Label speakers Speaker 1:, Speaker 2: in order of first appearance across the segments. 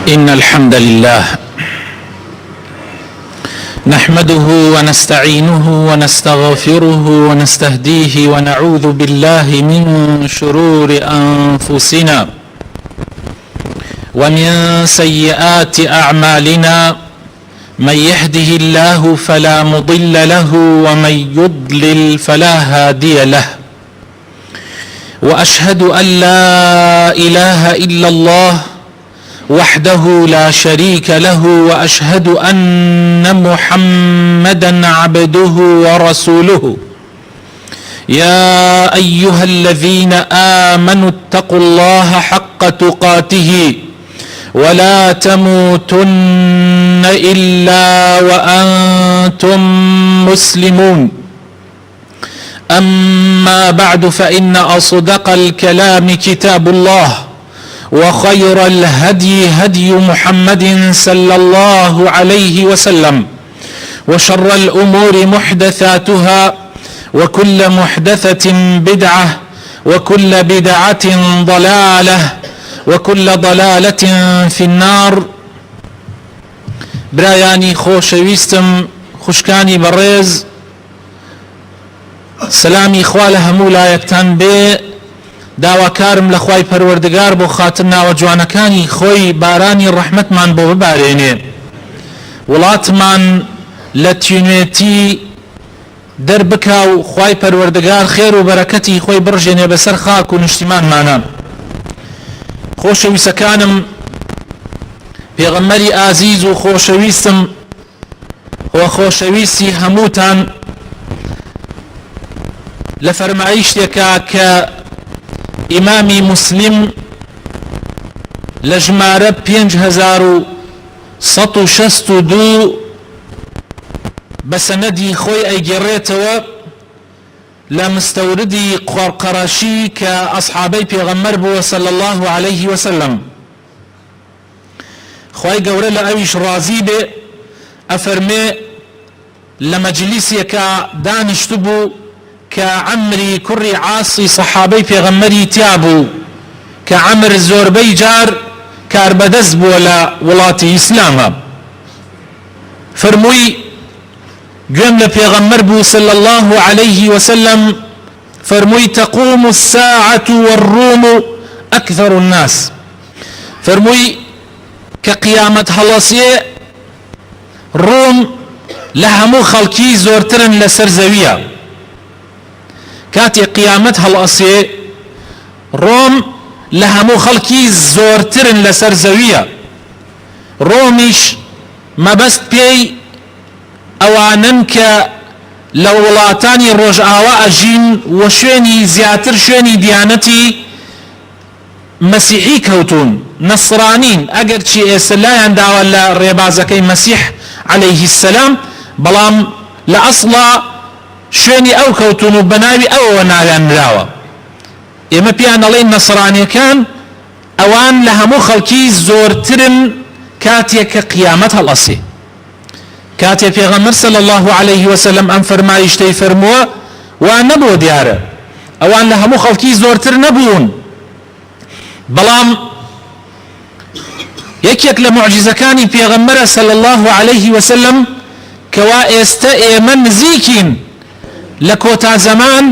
Speaker 1: إن الحمد لله نحمده ونستعينه ونستغفره ونستهديه ونعوذ بالله من شرور أنفسنا ومن سيئات أعمالنا. من يهده الله فلا مضل له ومن يضلل فلا هادي له، وأشهد أن لا إله إلا الله وحده لا شريك له، وأشهد أن محمدا عبده ورسوله. يا أيها الذين آمنوا اتقوا الله حق تقاته ولا تموتن إلا وأنتم مسلمون. أما بعد، فإن أصدق الكلام كتاب الله، وخير الهدي هدي محمد صلى الله عليه وسلم، وشر الأمور محدثاتها، وكل محدثة بدعة، وكل بدعة ضلالة، وكل ضلالة في النار. برایانی خۆشەویستم، خوشکانی بەڕێز، سلامی خوا لە هەموو لایەکتان بێ. داواکارم لە خوای پەروەردگار بۆ خاتر ناوە جوانەکانی خۆی بارانی ڕەحمەتمان بۆ ببارێنێ، وڵاتمان لە تینوێتی دەربکا و خوای پەروەردگار خێر و بەرەکەتی خۆی بڕژێنێ بەسەر خاک و نیشتیمانمانە. خۆشەویستەکانم، پێغەمبەری ئازیز و خۆشەویستم و خۆشەویستی هەمووتان لە فەرمایشتێکە کە ئیمامی مسلم لە ژمارە 5162 بە سەنەدی خۆی ئەیگەڕێتەوە لە مستەوردی قەڕقەڕەشی کە ئەصحابەی پێغەمبەر بووە صلی الله عليه وسلم. خوای گەورە لە ئەویش ڕازی بێ، ئەفەرمێ لە مەجلیسێکە دانیشتو بوو کە عەمری کوڕی عاسی سەحابەی پێغەمبەری تیا بوو، کە عەمر زۆربەی جار کاربەدەست بووە لە وڵاتی ئیسلامە. فەرمووی گوێم لە پێغەمبەر بوو صلی الله عليه وسلم، فەرمووی تقوم الساعة والروم أكثر الناس. فەرمووی کە قیامەت هەڵەسێ، ڕۆم لە هەموو خەڵکی زۆرترن لەسەر زەویە. کاتێک قیامەت هەڵەسێ، ڕۆم لە هەموو خەڵکی زۆرترن لەسەر زەویە. ڕۆمیش مەبەست پێی ئەوانن کە لە وڵاتانی ڕۆژئاوا ئەژین و شوێنی زیاتر شوێنی دیانەتی مەسیحی کەوتون، نەسڕانین، ئەگەر چی ئێستا لایان داوە لە ڕێبازەکەی مەسیح عەلەیه السەلام، بەڵام لە ئەسڵا شوێنی ئەو کەوتون و بەناوی ئەوەوە ناویانراوە. ئێمە پیان دەڵێن نەسڕانیەکان ئەوان لە هەموو خەڵکی زۆرترن کاتێک کە قیامەت هەڵەسێ. کاتێک پێغەمبەر صلی الله عليه وسلم ئەم فەرمایشتەی فەرمووە، وا نەبووە دیارە، ئەوان لە هەموو خەڵکی زۆرتر نەبوون. بەڵام یەکێک لە موعجزەکانی پێغەمبەرە صلی الله عليه وسلم کەوا ئێستا ئێمە نزیکین لە کۆتا زەمان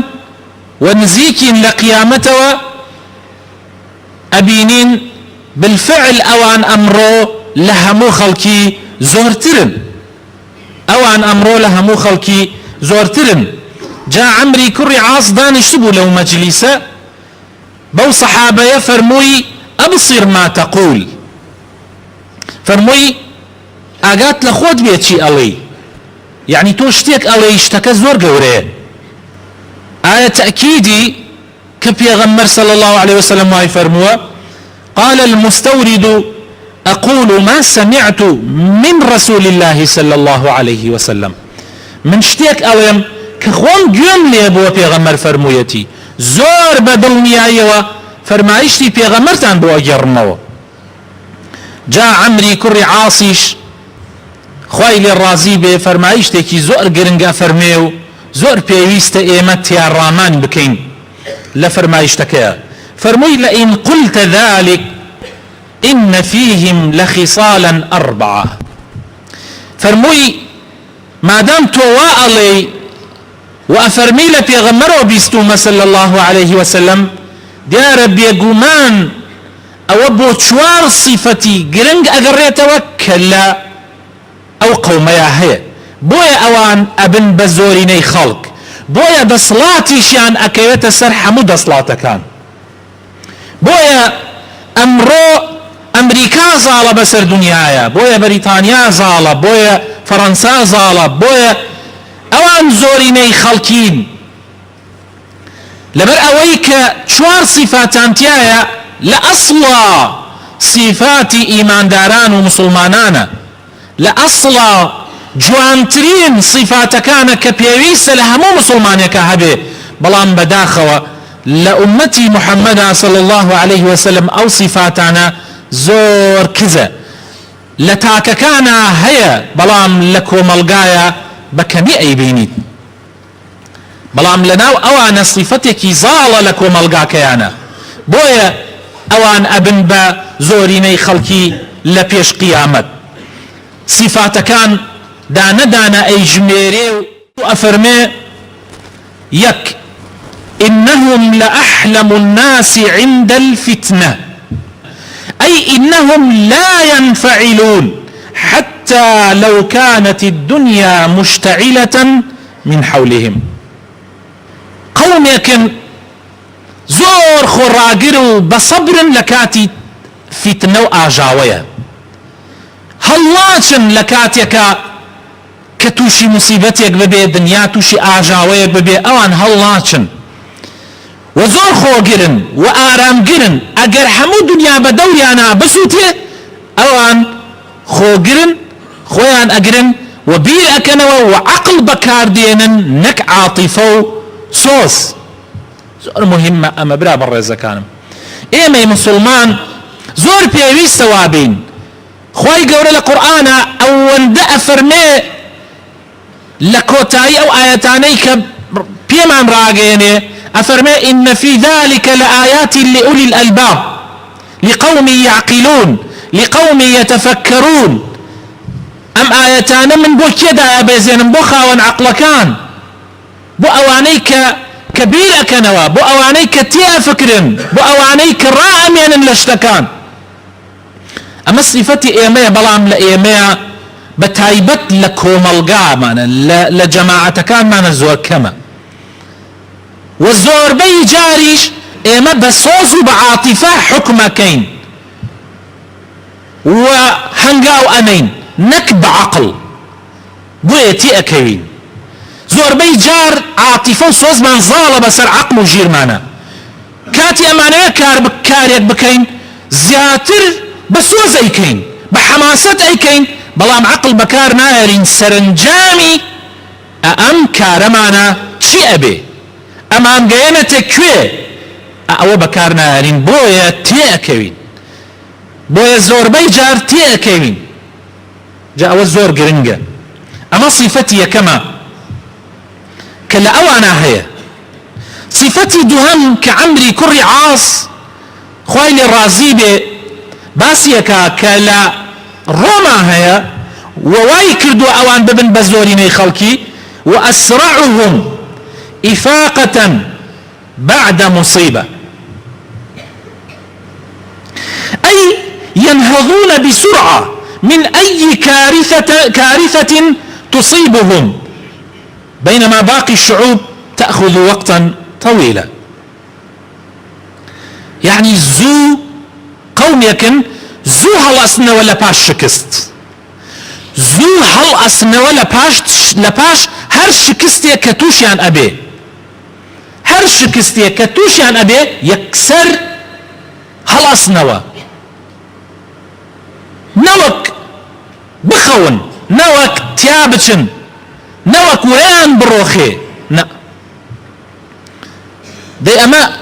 Speaker 1: و نزیکین لە قیامەتەوە، ئەبینین بالفعل ئەوان ئەمڕۆ لە هەموو خەڵکی زۆرترن. ئەوان ئەمڕۆ لە هەموو خەڵکی زۆرترن. جا عەمری کوڕی عاس دانیشت بوو لەو مەجلیسە، بەو سەحابەیە فەرمووی ئەبصر ما تەقول. فەرمووی ئاگات لە خۆت بێت چی ئەڵێی، یعنی تۆ شتێک ئەڵێی شتەکە زۆر گەورەیە. ئایا تەئکیدی کە پێغەمبەر صلی الله عليه وسلم وای فەرمووە، قال المستورد أقول ما سمعت من رسول الله صلى الله عليه وسلم. من شتێک ئەڵێم کە خۆم گوێم لێ بووە پێغەمبەر فەرموویەتی، زۆر بە دڵنیاییەوە فەرمایشتی پێغەمبەرتان بۆ ئەگەڕمەوە. جا عەمری کوڕی عاسیش خوای لێ ڕازی بێ فەرمایشتێکی زۆر گرنگە فەرمێ و زۆر پێویستە ئێمە تیاڕامان بکەین لە فەرمایشتەکەیە. فرمووی لئن قلت ذلك إن فيهم لخصالا أربعة. فرموي ما دام توالي وأفرمي لبيغمر وبيستوما صلى الله عليه وسلم ديار بيقومان أو بوشوار صفتي قرنق أقريت وكلا أو قوم يا هي بويا أوان أبن بزوريني خلق بويا دصلاتي شان أكيوت سرح مو دصلاتا كان بويا أمرو أمريكا زالة بسر دنيايا بويا بريطانيا زالة بويا فرنسا زالة بويا أوان زوريني خلقين لبر أويك شوار صفات أنتيايا لأصلا صفات إيمان داران ومسلمانانا لأصلا جوانترين صفات كان كبيويس لهمو مسلمانيك هبه بلان بداخوا لأمتي محمد صلى الله عليه وسلم أو صفاتنا زور كذا لتاك كان هيا بلان لكو ملقايا بكمي أي بيني بلان لناو أوان صفتك زال لكو ملقاك يانا بويا أوان أبن با زوريني خلقي لبيش قيامت صفات كان دانا دانا أي جميري وأفرمي يك إنهم لأحلم الناس عند الفتنة أي إنهم لا ينفعلون حتى لو كانت الدنيا مشتعلة من حولهم. قوم يكن زور خراقروا بصبر لكاتي فتنة وآجاوية هلاتشن لكاتيك كتوشي مصيبتك ببي دنيا توشي آجاوية ببي أوان هلاتشن وزور خوغرن وآرامگرن اگر همو دنیا بدوريانا بسوتي اوان خوغرن خويان اگرن وبير اكنوا وعقل بكار دينن نك عاطفو صوص زور مهمة اما برا برزا كانم ايمي مسلمان زور بيوي سوابين خوي قول القرآن او اندأ فرمي لكوتاي او آياتاني بيمان راقيني أفرمي إن في ذلك لآيات لأولي الألباب لقوم يعقلون لقوم يتفكرون أم آياتان من بو كدا أبيزين بو خاون عقلكان بو أوانيك كبير أكنوا بو أوانيك تيا فكرن بو أوانيك رامين لشتكان أما صفتي إيمية بلام لإيمية بتايبت لكم القامة لجماعة كان ما نزور كما والزور بي جاريش اما بصوص بعاطفة حكمكين وهنقاو امين نك بعقل بويتي اكوين زور بي جار عاطفة وصوص من ظالة بسر عقل وجير مانا كاتي امانة كار بكاريك بكين زياتر بصوص ايكين بحماسة ايكين بلام عقل بكار نايرين سرنجامي ام كارمانا شي ابي امام قينة كوي او بكارنا رين بويا تيأكوين بويا زور بي جار تيأكوين جاء والزور قرنجة اما صفتي كما كلا اوانا هي صفتي دهم كعمري كري عاص خويل الرازيبي باسيكا كلا روما هي وواي كردو اوان ببن بزوريني خلقي واسرعهم إفاقة بعد مصيبة أي ينهضون بسرعة من أي كارثة تصيبهم بينما باقي الشعوب تأخذ وقتا طويلا. يعني زو قوم يكن زو هل أسنى ولا باش شكست زو هل أسنى ولا باش هر شكستي كتوشيان أبي هر شكستي كتوشيان أبي يكسر هل أسنى نوك بخون نوك تيابتشن نوك وين بروخي دي أما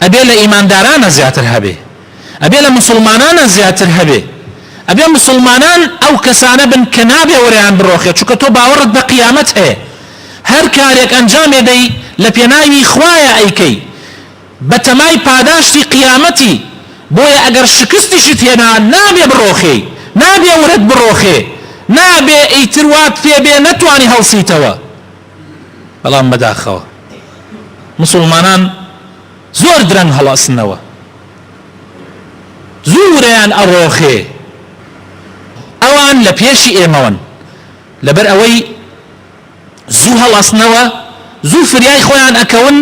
Speaker 1: أبي لإيمان دارانا زياتر هبي أبي لمسلمانانا زياتر هبي أبي مسلمانان أو كسانة بن كنابي وريان بروخي چوكا تو باورد بقيامته هر كاريك أنجام يدي لبيناوي خوايا أيكي بتماي پاداشتي قيامتي بۆیە ئەگەر شکستیشت هێنا نابێ بڕۆخێ، نابێ ورد بڕۆخێ، نابێ ئیتر وات پێ بێ نەتوانی هەڵسیتەوە. بەڵام بەداخەوە مسلمانان زۆر درەنگ هەڵەسنەوە، زوورەیان ئەڕۆخێ، ئەوان لە پێشی ئێمەون، لەبەر ئەوەی زوو هەڵەسنەوە زوو فریای خۆیان ئەکەون،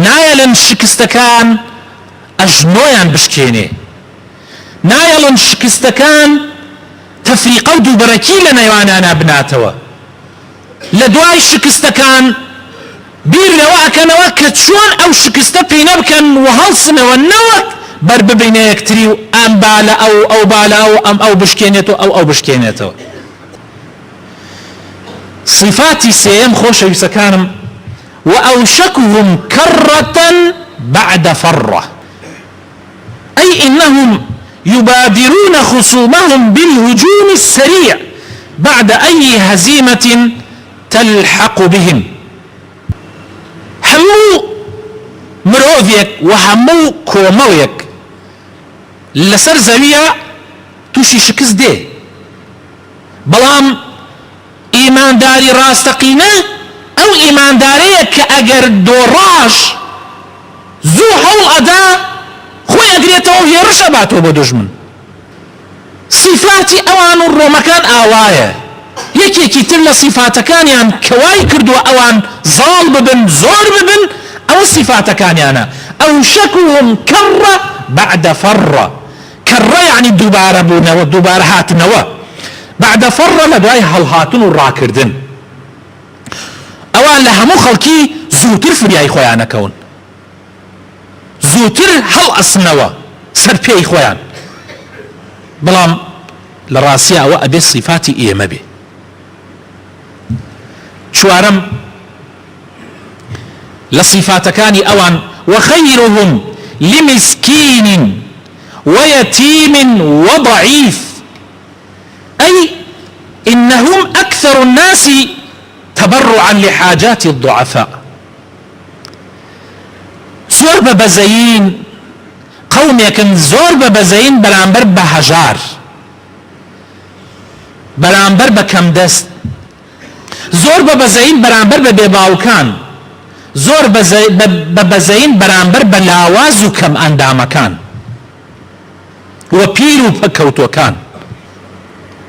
Speaker 1: نایەڵن شکستەکان ئەژنۆیان بشکێنێ، نایەڵن شکستەکان تەفریقە و دووبەرەکی لە نێوانیانە بناتەوە، لە دوای شکستەکان بیر لەوە ئەکەنەوە کە چۆن ئەو شکستە پێینە بکەن و هەڵسنەوە، نەوەک بەر ببینە یەکتری و ئەم با لە ئەو با لە ئەم ئەو بشکێنێتەوە ئەو بشکێنێتەوە. صفاتی سێیەم خۆشەویستەکانم وأوشكهم كرة بعد فرة، أي إنهم يبادرون خصومهم بالهجوم السريع بعد أي هزيمة تلحق بهم. همو مرۆڤێک و هەموو کۆمەڵێک لەسەر زەویە تووشی شکست دێ، بەڵام ئیمانداری ڕاستەقینە ئەو ئیماندارەیە کە ئەگەر دۆڕاش زوو هەوڵ ئەدا خۆی ئەگرێتەوە هێڕش ئەباتەوە بۆ دوژمن. صفاتی ئەوان و ڕۆمەکان ئاوایە، یەکێکی تر لە صفاتەکانیان کەوای کردووە ئەوان زاڵ ببن زۆر ببن، ئەو صفاتەکانیانە ئەوشەکوهم کەڕە بعد فەڕە. کەڕە یعنی دووبارە بوونەوە، دووبارە هاتنەوە، بعد فەڕە لە دوای هەڵهاتن و ڕاکردن. ئەوان لە هەموو خەڵکی زووتر فریای خۆیان ئەکەون، زووتر هەڵ ئەسنەوە سەر پێی خۆیان، بەڵام لە ڕاستیە ئەوە ئەبێ صفاتی ئێمە بێ. چوارەم لە صفاتەکانی ئەوان وخيرهم لمسكين ويتيم وضعيف، أي إنهم أكثر الناس تبرعا لحاجات الضعفاء. زۆر بەبەزەین قەومێکن، زۆر بەبەزەین بەرامبەر بە هەژار، بەرامبەر بە کەمدەست، زۆر بەبەزەین بەرامبەر بە بێباوکان، زۆر بەبەزەین بەرامبەر بە لاواز و کەم ئەندامەکان و پیر و پەکەوتوەکان.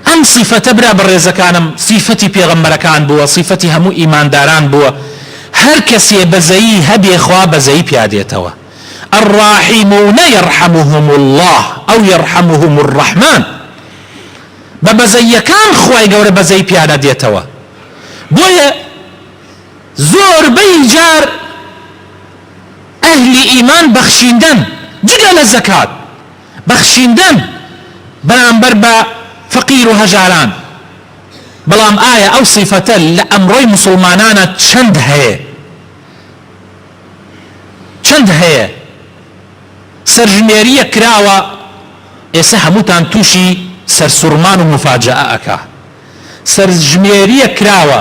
Speaker 1: ئەم صیفەتە برا بەڕێزەکانم صیفەتی پێغەمبەرەکان بووە، صیفەتی هەموو ئیمانداران بووە. هەر کەسێ بەزەیی هەبێ خوا بەزەیی پیادێتەوە. الراحمون يرحمهم الله أو يرحمهم الرحمن. بەبەزەیەکان خوای گەورە بەزەیی پیادە دێتەوە. بۆیە زۆربەی جار ئەهلی ئیمان بەخشیندن جگە لە زەکات، بەخشیندن بەرامبەر بە فەقیر و هەژاران. بەڵام ئایا ئەو صیفەتە لە ئەمڕۆی مسلمانانە چەند هەیە؟ چەند هەیە؟ سەرژمێریە کراوە، ئێستا هەمووتان تووشی سەرسوڕمان و مفاجەئە ئەکا. سەرژمێریە کراوە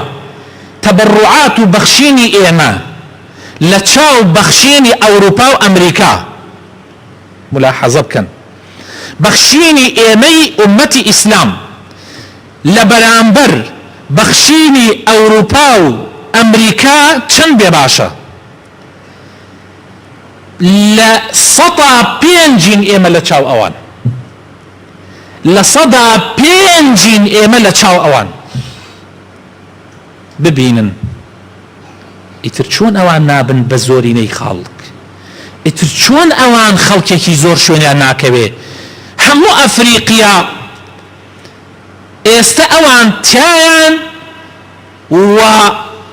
Speaker 1: تەبەڕوعات و بەخشینی ئێمە لە چاو بەخشینی ئەوروپا و ئەمریکا. ملاحەزە بکەن، بەخشینی ئێمەی ئومەتی ئیسلام لە بەرامبەر بەخشینی ئەوروپا و ئەمریکا چەند بێ باشە؟ لە 105 ئێمە لە چاو ئەوان، لە 105 ئێمە لە چاو ئەوان. ببینن ئیتر چۆن ئەوان نابن بە زۆرینەی خەڵک، ئیتر چۆن ئەوان خەڵکێکی زۆر شوێنیان ناکەوێ. هەموو ئەفریقیا ئێستا ئەوان تیایان و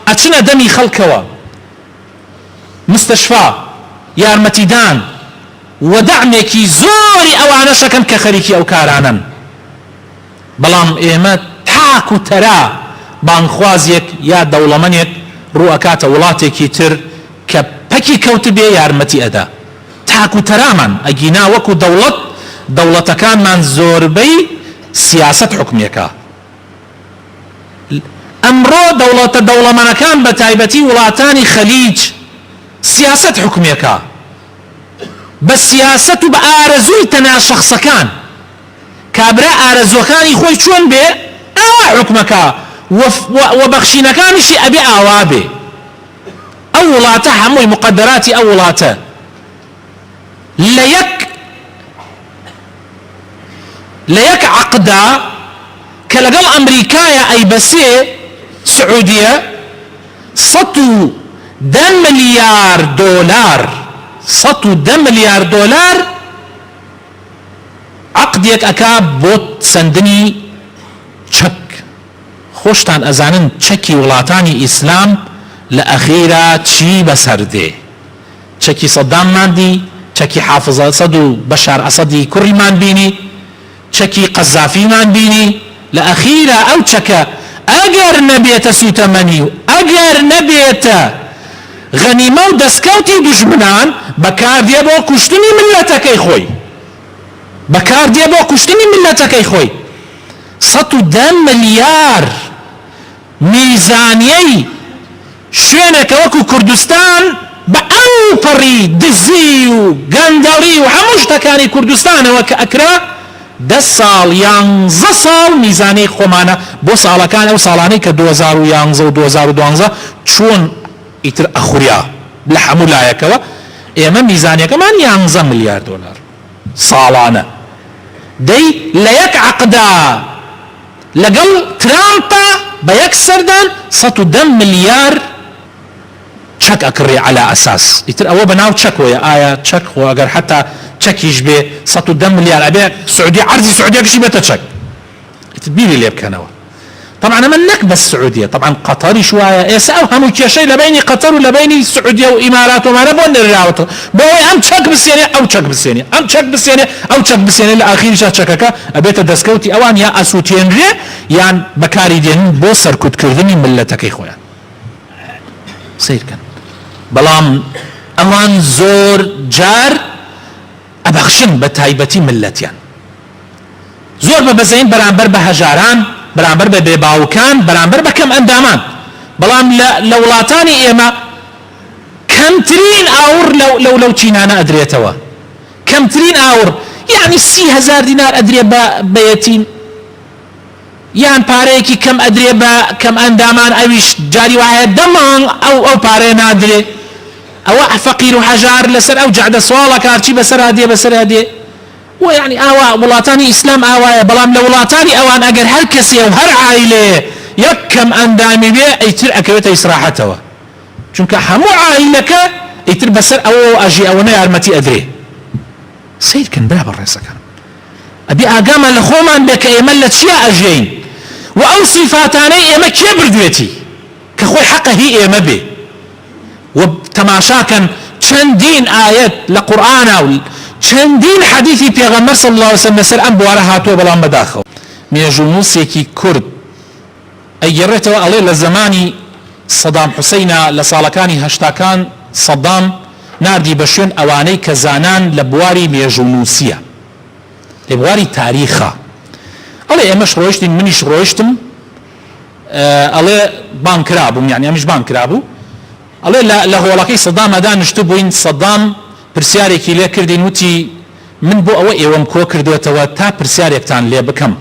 Speaker 1: ئەچنە دەمی خەڵکەوە، مستەشفا یارمەتیدان و دەعمێکی زۆری ئەوانەشەکەن کە خەریکی ئەو کارانن. بەڵام ئێمە تاک و تەرا بانخوازێک یا دەوڵەمەنێک ڕوئەکاتە وڵاتێکی تر کە پەکی کەوت بێ یارمەتی ئەدا. تاک و تەرامان ئەگینا وەکو دەوڵەت، دەوڵەتەکانمان زۆربەی سیاسەت حکمێکە. ئەمڕۆ دەوڵەتە دەوڵەمەنەکان بە تایبەتی وڵاتانی خەلیج سیاسەت حکمێکە. بالسياسة بآرزوي تنا شخص كان كابرا آرزو كان يخوي شون بي حكمك وبخشينا كان شيء أبي أوابي أولاته هموي مقدراتي أولاته ليك عقدا كلقل أمريكايا أي بسي سعودية 110 مليار دولار 110 مليار دولار عقديك أكاب بوت سندني تشك خوشتان أزانن تشكي ولاتاني إسلام لأخيرا تشي بسرده تشكي صدام ماندي تشكي حافظ أسد وبشار أسدي كل مان بيني تشكي قذافي مان بيني لأخيرا أو تشكا أجر نبيت سوتمنيو أجر نبيت غنيمة ودسكوتي دجمنان بكار ديبو كشتني ملتك اي خوي بكار ديبو كشتني ملتك اي خوي 110 مليار ميزانيي شوينك وكو كردستان بأو بري دزي وقندري وحموش تكاني كردستان وكأكرا 10 ساڵ 11 ساڵ میزانەی خۆمانە بۆ ساڵەکان ئەو ساڵانەی کە 2011 و 2012 چۆن ئیتر ئەخوریا لە هەموو لایەکەوە ئێمە میزانیەکەمان 11 ملیار دۆلار ساڵانە دەی لە یەک عەقدا لەگەڵ ترامپە بە یەک سەردان 110 ملیار چەک ئەکڕێ على ئەساس ئیتر ئەوە بەناو چەکۆیە ئایا چەک خۆ ئەگەر حتا چەکیش بێ 110 ملیار ئەبێ سعودی عەرزی سعودیەکەشی بێتە چەک ئیتر بیری لێ بکەنەوە طبعا ئەمە نەک بەس سعودیە طبعا قەتەریش وایە ئێستا ئەو هەموو کێشەی لە بینی قەتەر و لە بینی سعودیە و ئیمارات ومانە بۆ نێراوەتەوە بۆەوەی ئەم چەک بسێنێ ئەو چەک بسێنێ ئەم چەک بسێنێ ئەو چەک بسێنێ لە ئاخیریشا چەکەکە ئەبێتە دەستکەوتی ئەوان یا ئەسووتێنرێ یان بەکاری دێنن بۆ سەرکوتکردنی ملەتەکەی خۆیان سیرکەن بەڵام ئەوان زۆر جار ئەبەخشن بە تایبەتی ملەتیان زۆر بەبەزین بەرامبەر بە هەژاران بەرامبەر بە بێباوکان بەرامبەر بە کەم ئەندامان بەڵام لە وڵاتانی ئێمە کەمترین ئاور لەو چینانە ئەدرێتەوە کەمترین ئاور یعنی 30,000 دینار ئەدرێ بە یەتیم یان پارەیەکی کەم ئەدرێ بە کەم ئەندامان ئەویش جاری وایە دەمانگ ئەو پارەیە نادرێ ئەوە فەقیر و هەژار لەسەر ئەو جەعدە سواڵە کارچی بەسەر هادێ بەسەر هادێ و یعنی ئاوا وڵاتانی ئیسلام ئاوایە بەڵام لە وڵاتانی ئەوان ئەگەر هەر کەسێ و هەر عایلێ یەک کەم ئەندامی بێ ئەیتر ئەکەوێتە ئیسراحەتەوە چونکە هەموو عایلەکە ئیتر بەسەر ئەوە ئەژی ئەوەنە یارمەتی ئەدرێ سیرکن برا بەڕێزەکان ئەبێ ئاگامان لە خۆمان بێ کە ئێمە لە چیا ئەژێین و ئەو سیفاتانەی ئێمە کێ بردوێتی کە خۆی حەقە هی ئێمە بێ و تەماشاکەن چەندین ئاەت لە قورئانە و چەندین حەدیثی پێغەمبەر صلی الله علیه وسلم لەسەر ئەم بوارە هاتووە بەڵام بەداخەوە مێژوونووسێکی کورد ئەیگەڕێتەوە ئەڵێ لە زمانی سەدام حوسەینە لە ساڵەکانی هەشتاکان سەدام ناردی بە شوێن ئەوانەی کە زانان لە بواری مێژوونووسیە لە بواری تاریخە ئەڵێ ئێمەش ڕۆیشتین منیش ڕۆیشتم ئەڵێ بان کرابووم یعنی ئەمیش بان کرابوو ئەڵێ لە هۆڵەکەی سەدامە دانیشتو بووین سەدام پرسیارێکی لێ کردین وتی من بۆ ئەوە ئێوەم کۆ کردوێتەوە تا پرسیارێکتان لێ بکەم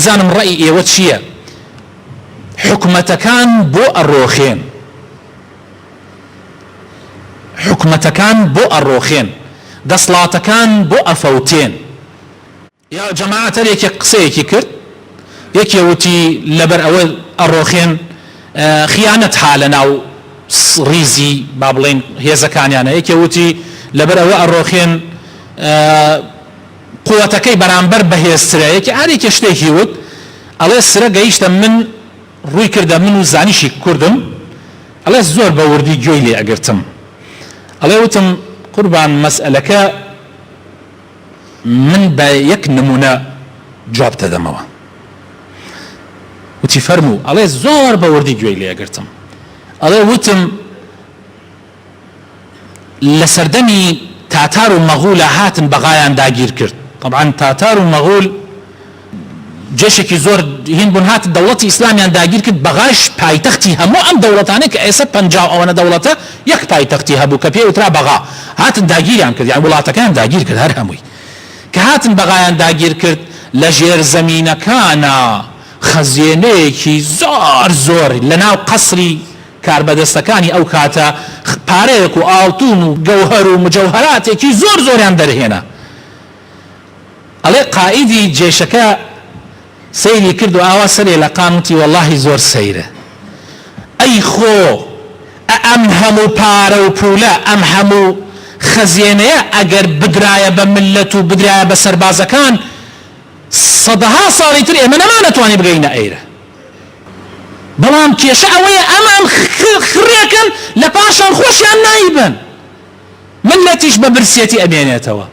Speaker 1: زانم ڕەئی ئێوە چییە حکومەتەکان بۆ ئەڕۆخێن حکومەتەکان بۆ ئەڕۆخێن دەسڵاتەکان بۆ ئەفەوتێن یا جەماعەتە یەکێک قسەیەکی کرد یەکێ وتی لەبەر ئەوە ئەڕۆخێن خیانەت ها لە ناو ریزی با بڵێن هێزەکانیانە یەکێ وتی لەبەر ئەوە ئەڕۆخێن قووەتەکەی بەرامبەر بەهێزترە یەکی هەرێکی شتێکی وت ئەڵێ سرە گەیشتە من ڕووی کردە من و زانیشی کوردم ئەڵێ زۆر بە وردی گوێی لێ ئەگرتم ئەڵێ وتم قوربان مەسئلەکە من بە یەک نمونە جواب دەدەمەوە وتی فەرموو ئەڵێ زۆر بە وردی گوێی لێ ئەگرتم ئەڵێ وتم لە سەردەمی تاتار و مەغولە هاتن بەغایان داگیر کرد طبعا تاتار و مەغول جێشێکی زۆر هین بوون هات دەوڵەتی ئیسلامیان داگیر کرد بەغاش پایتەختی هەموو ئەم دەوڵەتانەی کە ئێستا 50 ئەوەنە دەوڵەتە یەک پایتەختی هەبوو کە پێی وترا بەغا هاتن داگیریان کرد یان وڵاتەکان داگیر کرد هەر هەمووی کە هاتن بەغایان داگیر کرد لە ژێر زەمینەکانە خەزیێنەیەکی زۆر لەناو قەسری کاربەدەستەکانی ئەو کاتە پارەیەک و ئاڵتون و گەوهەر و مجەوهەراتێکی زۆریان دەرهێنا ئەڵێ قائیدی جێشەکە سەیری کرد و ئاوا سەرێ لە قامتی وەڵاهی زۆر سەیرە ئەی خۆ ئەم هەموو پارە و پولە ئەم هەموو خەزیێنەیە ئەگەر بدرایە بە ملەت و بدرایە بە سەربازەکان سەدەها ساڵی تر ئێمە نەمانەتوانی بگەینە ئەیرە بەڵام کێشە ئەوەیە ئەمان خڕێکن لە پاشان خۆشیان نایبن ملەتیش بە برسێتی ئەمێنێتەوە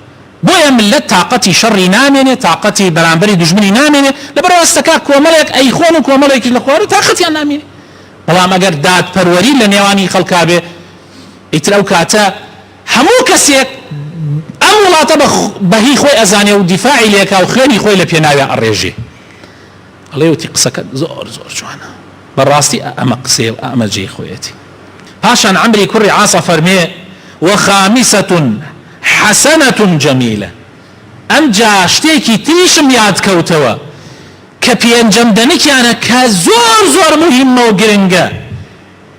Speaker 1: بۆیە ملت تااقەتی شەڕی نامێنێت تااقەتی بەرامبەری دژمنی نامێنێت لەبەرەوە ئەستەکە کۆمەڵێک ئەیخۆن و کۆمەڵێکی لە خوار و تااقەتیان نامێنێت بەڵام ئەگەر دادپەروەری لە نێوانی خەڵکا بێ ئیتر ئەو کاتە هەموو کەسێک ئەم وڵاتە بەهی خۆی ئەزانێ و دیفاعی لێکا و خوێنی خۆی لە پێناویان ئەڕێژێ ئەڵێ وتی قسەکە زۆر جوانە بەڕاستی ئەمە قسێ و ئەمە جێی خۆیەتی پاشان عەمری کوڕی عاسە فەرمێ وخامسة حسنة جميلة ئەمجا شتێکی تریشم یاد کەوتەوە کە پێنجەم دەنکیانە کە زۆر مهمە و گرنگە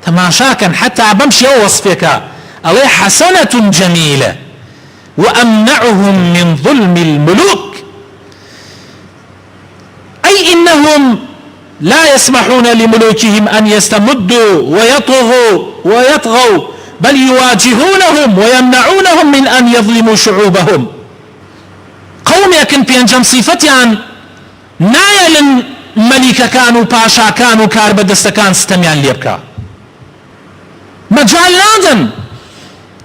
Speaker 1: تەماشاکەن حتا بەم شێوە وەسفێکە ئەڵێ حسنة جميلة وأمنعهم من ظلم الملوك أي إنهم لا يسمحون لملوكهم أن يستمدوا ويطغوا بل يواجهونهم ويمنعونهم من أن يظلموا شعوبهم قوم يكن بينجم صفتيان نايلن ملكة كانوا باشا كانوا كاربدست كان ستميان ليبكا مجال نادن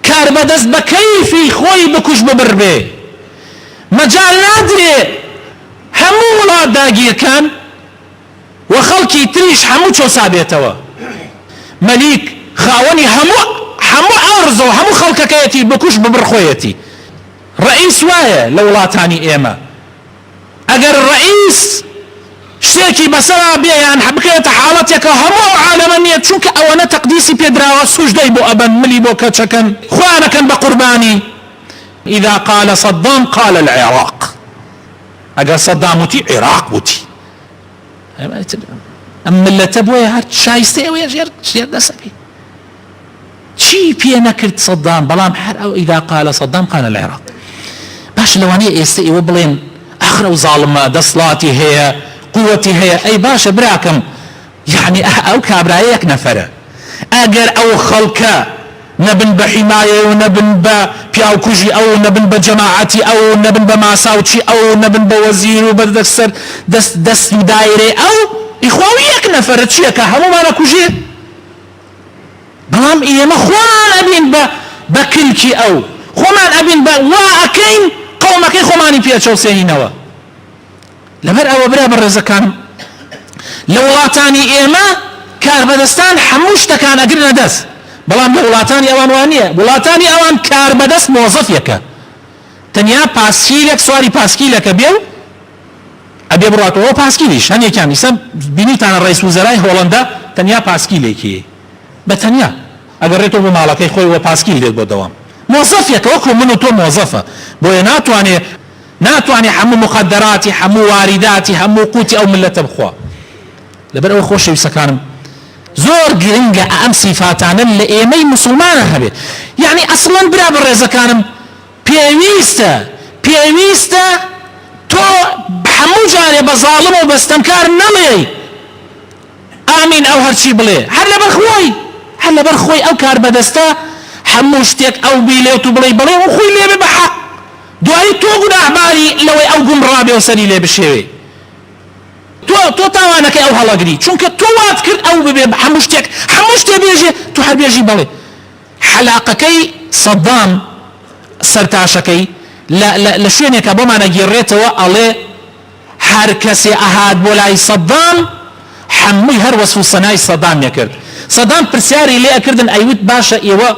Speaker 1: کاربەدەست بە کەیفی خۆی بکوش ببڕبێ مەجال نادرێ هەموو وڵات داگیرکان و خەڵکی تریش هەموو چۆسا بێتەوە مەلیک خاوەنی هەموو ئەرزە و هەموو خەڵکەکەیەتی بکوش ببڕ خۆیەتی ڕئیس وایە لە وڵاتانی ئێمە ئەگەر ڕئیس شتێکی بەسەرا بێیان بکرێتە حاڵەتێکە هەموو عالەمە نیە چونکە ئەوەنە تەقدیسی پێدراوە سوژدەی بۆ ئەبەن ملی بۆ کەچەکەن خوانەکەن بە قوربانی إذا قال صدام قال العراق ئەگەر سەدام وتی عێراق وتی ئەم ملەتە بۆیە هەر شایستەی ئەوەیە ژێر دەسەبی چی پێ نەکرد سەدام بەڵام هەر ئەو إذا قال صدام قال العراق باش لەوانەیە ئێستا ئێوە بڵێن ئەخرە و زاڵمە دەسڵاتی هەیە قوتي هي أي باشا براكم يعني أو كابرايك نفرة أجر أو خلقة نبن بحماية ونبن بياو كوجي أو نبن بجماعتي أو نبن بماساوتي أو نبن بوزير وبدكسر دس دايري أو إخوانيك نفرة شيء كهمو ما نكوجي بلام إيه ما خوان أبين بكلكي أو خوان أبين واكين قومك خواني بياتشو سينوا لەبەر ئەوە برا بەڕێزەکان لە وڵاتانی ئێمە کاربەدەستان هەموو شتەکان ئەگرنە دەست بەڵام لە وڵاتانی ئەوان وانە وڵاتانی ئەوان کاربەدەست مۆزەفێکە تەنیا پاسکیلێک سواری پاسکیلەکە بێ و ئەبێ بڕاتەوە پاسکیلیش هەنێکیان ئیسا بینیتانە ڕئیس وزەرای هۆڵەندا تەنیا پاسکیلێکی بە تەنیا ئەگەر ڕێتەوە بۆ ماڵەکەی خۆی وە پاسکیل دێت بۆ دەوام مۆزەفێکە وەکو من و تۆ مۆزەفە بۆیە ناتوانێ هەموو مخدراتی هەموو واریداتی هەموو قوتی ئەو ملەتە بخوا لەبەر ئەوە خۆشەویستەکانم زۆر گرنگە ئەم سیفاتانە لە ئێمەی موسڵمانە هەبێت یعنی ئەسڵەن برا بەڕێزەکانم پێویستە تۆ هەموو جارێ بە زاڵم و بەستەمکار نەڵێ ئامین ئەو هەرچی بڵێ هەر لەبەر خۆی ئەو کار بەدەستە هەموو شتێک ئەو بیلێت و بڵێ و خۆی لێبێ بە حەق دوایی تۆ گوناحباری لەوەی ئەو گومڕابێ و سەری لێ بشێوێ تۆ تاوانەکەی ئەو هەڵەگری چونکە تۆ وات کرد ئەو ببێ هەموو شتێ بێژێ تۆ هەر بێژی بڵێ حەلاقەکەی سەدام سەرتاشەکەی لە شوێنێکە بۆمانە گێڕێتەوە ئەڵێ هەر کەسێ ئەهات بۆ لای سەدام هەمووی هەر وەسف و سەنای سەدامیە کرد سەدام پرسیاری لێ ئەکردن ئەیوت باشە ئێوە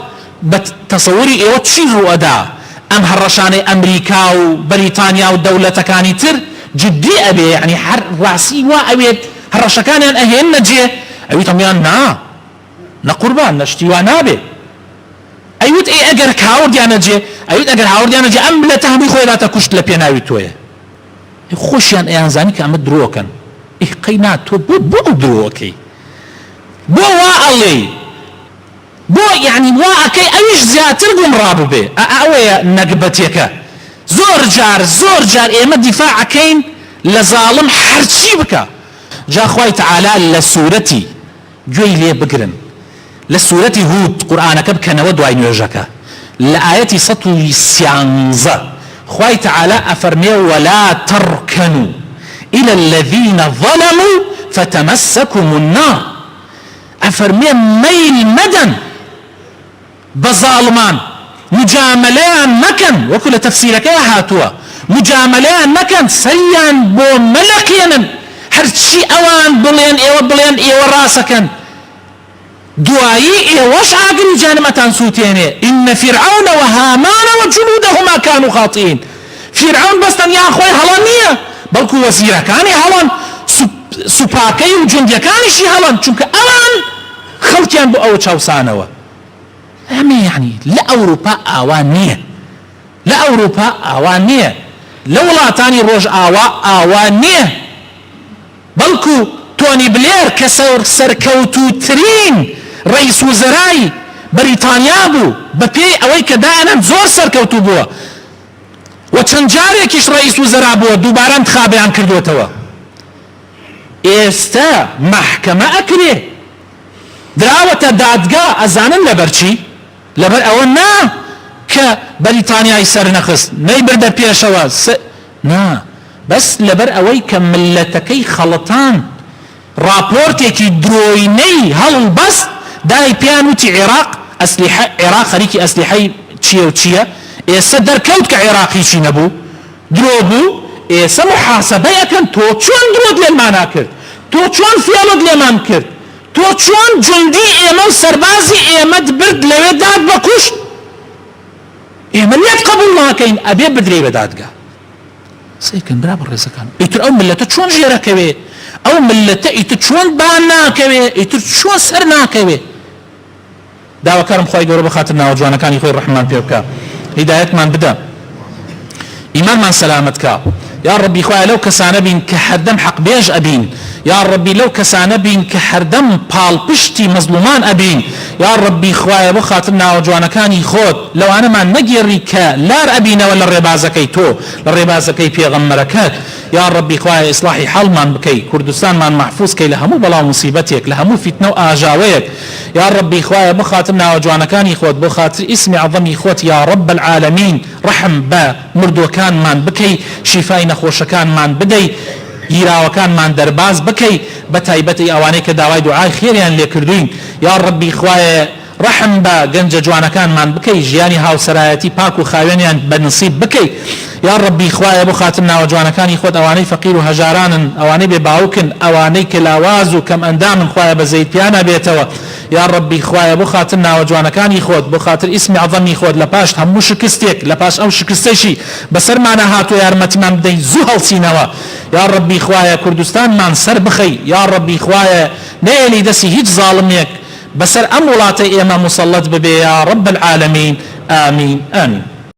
Speaker 1: بە تەسەووری ئێوە چی ڕوئەدا ئەم هەڕەشانەی ئەمریکا و بەریتانیا و دەوڵەتەکانی تر جدي أبي يعني حر راسي وأبيت هرشكان أن أهين نجي أبي تميان نا نقربان نشتي ونابي أيوت أي أجر كاورد يعني جي أيوت أجر هاورد يعني جي أم لا تهمي خوي لا تكشت لبينا ويتوه خوشيان أيان زاني كأمد دروكن إيه قينات بو دروكي بو وعلي بو يعني واكي أيش زياتر قمرابو بي أوي نقبتيك زور جار إيما دفاع كين لظالم حرشي بك جا خوي تعالى لسورتي جوي لي بقرن لسورتي هود قرآنك بكنا ودوائي نيوجك لآياتي سطوي سيانزا خوي تعالى أفرمي ولا تركنوا إلى الذين ظلموا فتمسكم النار أفرمي ميل مدن بظالمان مجاملان مكن وكل تفسيرك يا هاتوا مجاملان مكن سيان بو ملكينا هرشي اوان بلين ايوه راسكن دعائي ايوش عاقل جانمتان سوتيني ان فرعون وهامان وجنودهما كانوا خاطئين فرعون بستن يا اخوي هلانية بلكو وزيرة كاني هلان سوباكي وجندية كاني شي هلان چونك اوان خلقيان بو او چاوسانوا أمي يعني لا أوروبا أوانية لا أوروبا أوانية لولا تاني روج أوانية بلكو توني بلير كسر سركوتو ترين رئيس وزراي بريطانيا بو ببي أويك دائما زور سركوتو بوا وچنجاريكيش رئيس وزراء بوا دوباره انتخابيان كردوتوا استا محكمة أكري دراوة دادقا أزانن لبرچي لبر اونا كبريطانيا يسر نخص نيبر دا بيشوا نا بس لبر اوي كملتكي خلطان رابورتيكي درويني هل بس داي بيانوتي عراق اسلحة عراق خريكي اسلحة تشيا وتشيا إيسا دركوت كعراقي شي نبو دروبو إيسا محاسبة يكن تو چون درود للمانا كرد تو چون فيالود للمان كرد تو چون جندي ايما سربازي ايما برد لوي داد بكوش ايما ليت قبول ناكين ابي بدري بدادقا سيكن برابر رزقان ايتر او ملتا چون جيرا كوي او ملتا ايتر چون بانا كوي ايتر چون سرنا كوي داوا كرم خواهي قرب خاطرنا وجوانا كان يخوي الرحمن بيبكا هدايت من بدا ايمان من سلامتك يا ربي خويا لو كسانه بين كحردم حق بيج ابين يا ربي لو كسانه بين كحردم بال بشتي مظلومان ابين يا ربي خويا بو خاطرنا وجوانا كان يخود لو انا ما نجري لا ابينا ولا الربازكي تو الربازكي بيغمركات يا ربي خويا اصلاحي حال من بكي كردستان من محفوظ كي لهمو بلا مصيبتك لهمو فتنه واجاويك يا ربي خويا بو خاطرنا وجوانا كان يخود بو خاطر اسمي عظم يخوت يا رب العالمين رحم با مردو كان من بكي شفاي نخوشكان من بدي يراوكان من درباز بكي بتايبتي اوانيك داواي دعاي خيريان لكردين يا ربي خويا رحم با گنج جوانكان من بكي جياني هاو سرايتي باكو خاوينيان بنصيب بكي يا ربي خوايا بو خاتمنا وجوانكان يخود اواني فقير وهجاران اواني بباوكن اواني كلاواز وكم اندام خوايا بزيد بيانا بيتوا يا ربي خوايا بو خاتمنا وجوانكان يخود بو خاطر اسمي عظم يخود لباش همو شكستيك لباش او شكستيشي بسر معنا هاتو يا رمتي من بدي زهل سينوا يا ربي خوايا كردستان من سر بخي يا ربي خوايا نيلي دسي هيج ظالميك بسر امولاتي ايما مسلط ببي يا رب العالمين آمين آمين